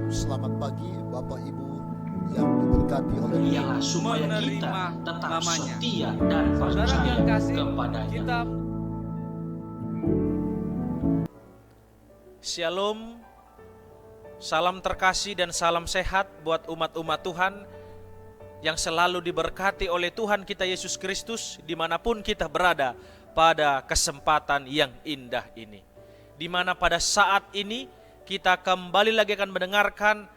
Selamat pagi Bapak Ibu yang diberkati oleh Ialah supaya kita tetap setia dan percaya kepadanya. Kita Shalom, salam terkasih dan salam sehat buat umat-umat Tuhan yang selalu diberkati oleh Tuhan kita Yesus Kristus dimanapun kita berada pada kesempatan yang indah ini. Di mana pada saat ini kita kembali lagi akan mendengarkan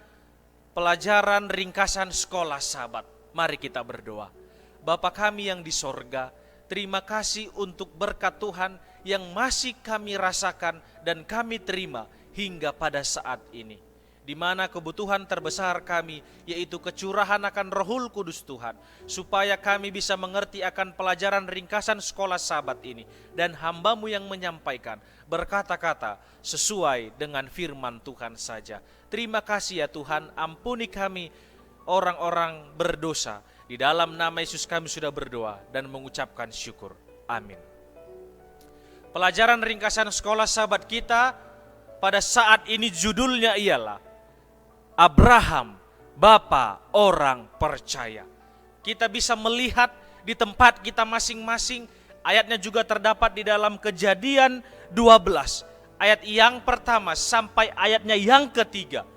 pelajaran ringkasan sekolah Sabat. Mari kita berdoa. Bapa kami yang di sorga, terima kasih untuk berkat Tuhan yang masih kami rasakan dan kami terima hingga pada saat ini. Di mana kebutuhan terbesar kami yaitu kecurahan akan Rohul Kudus Tuhan, supaya kami bisa mengerti akan pelajaran ringkasan sekolah Sabat ini, dan hamba-Mu yang menyampaikan berkata-kata sesuai dengan firman Tuhan saja. Terima kasih ya Tuhan, ampuni kami orang-orang berdosa. Di dalam nama Yesus kami sudah berdoa dan mengucapkan syukur. Amin. Pelajaran ringkasan sekolah Sabat kita pada saat ini judulnya ialah Abraham, Bapa Orang Percaya. Kita bisa melihat di tempat kita masing-masing, ayatnya juga terdapat di dalam Kejadian 12, ayat yang pertama sampai ayatnya yang ketiga.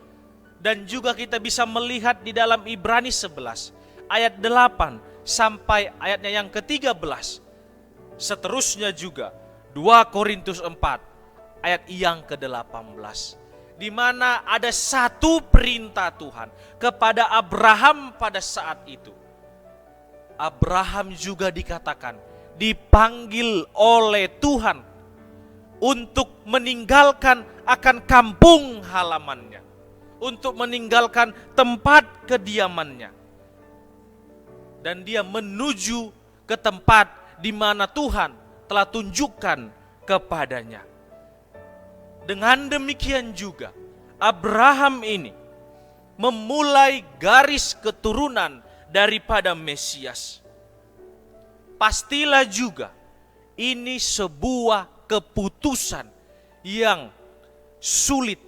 Dan juga kita bisa melihat di dalam Ibrani 11, ayat 8 sampai ayatnya yang ke-13. Seterusnya juga 2 Korintus 4, ayat yang ke-18. Di mana ada satu perintah Tuhan kepada Abraham pada saat itu. Abraham juga dikatakan dipanggil oleh Tuhan untuk meninggalkan akan kampung halamannya, untuk meninggalkan tempat kediamannya, dan dia menuju ke tempat di mana Tuhan telah tunjukkan kepadanya. Dengan demikian juga Abraham ini memulai garis keturunan daripada Mesias. Pastilah juga ini sebuah keputusan yang sulit.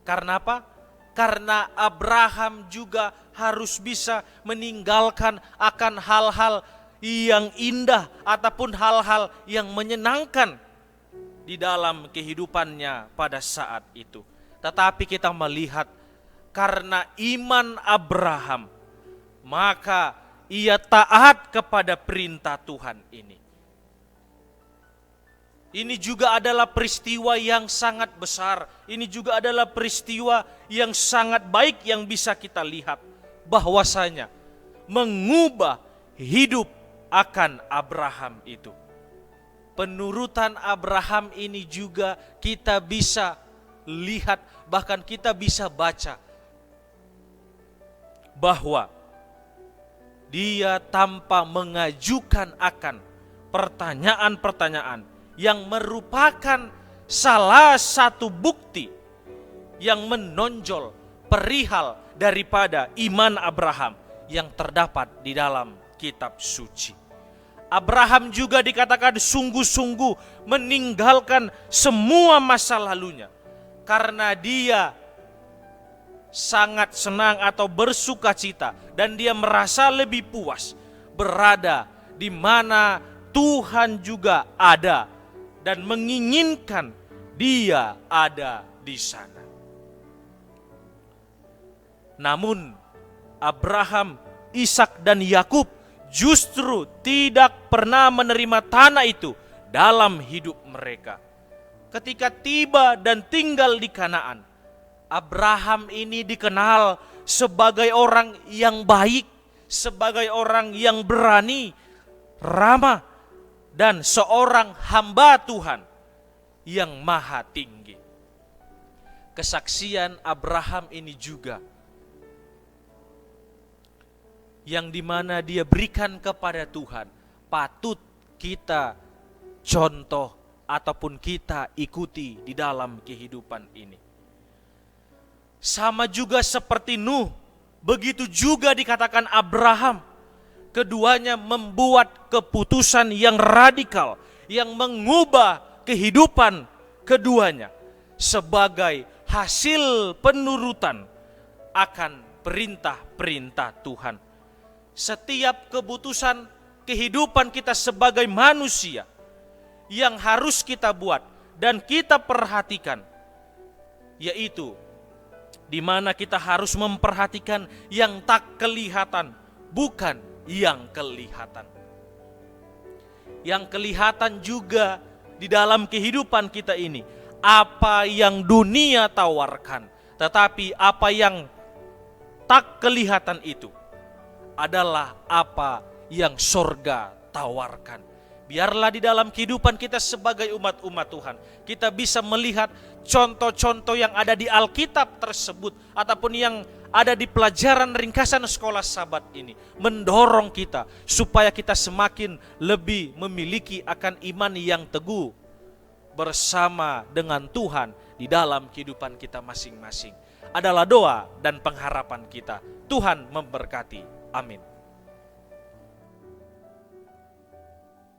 Karena apa? Karena Abraham juga harus bisa meninggalkan akan hal-hal yang indah ataupun hal-hal yang menyenangkan di dalam kehidupannya pada saat itu. Tetapi kita melihat karena iman Abraham, maka ia taat kepada perintah Tuhan ini. Ini juga adalah peristiwa yang sangat besar. Ini juga adalah peristiwa yang sangat baik yang bisa kita lihat. Bahwasanya mengubah hidup akan Abraham itu. Penurutan Abraham ini juga kita bisa lihat, bahkan kita bisa baca bahwa dia tanpa mengajukan akan pertanyaan-pertanyaan yang merupakan salah satu bukti yang menonjol perihal daripada iman Abraham yang terdapat di dalam kitab suci. Abraham juga dikatakan sungguh-sungguh meninggalkan semua masa lalunya, karena dia sangat senang atau bersuka cita dan dia merasa lebih puas berada di mana Tuhan juga ada dan menginginkan dia ada di sana. Namun Abraham, Ishak dan Yakub justru tidak pernah menerima tanah itu dalam hidup mereka. Ketika tiba dan tinggal di Kanaan, Abraham ini dikenal sebagai orang yang baik, sebagai orang yang berani, ramah, dan seorang hamba Tuhan yang maha tinggi. Kesaksian Abraham ini juga yang dimana dia berikan kepada Tuhan patut kita contoh ataupun kita ikuti di dalam kehidupan ini. Sama juga seperti Nuh, begitu juga dikatakan Abraham. Keduanya membuat keputusan yang radikal yang mengubah kehidupan keduanya sebagai hasil penurutan akan perintah-perintah Tuhan. Setiap keputusan kehidupan kita sebagai manusia yang harus kita buat dan kita perhatikan, yaitu di mana kita harus memperhatikan yang tak kelihatan, bukan yang kelihatan. Yang kelihatan juga di dalam kehidupan kita ini, apa yang dunia tawarkan, tetapi apa yang tak kelihatan itu adalah apa yang sorga tawarkan. Biarlah di dalam kehidupan kita sebagai umat-umat Tuhan, kita bisa melihat contoh-contoh yang ada di Alkitab tersebut, ataupun yang ada di pelajaran ringkasan sekolah Sabat ini, mendorong kita supaya kita semakin lebih memiliki akan iman yang teguh bersama dengan Tuhan di dalam kehidupan kita masing-masing. Adalah doa dan pengharapan kita. Tuhan memberkati. Amin.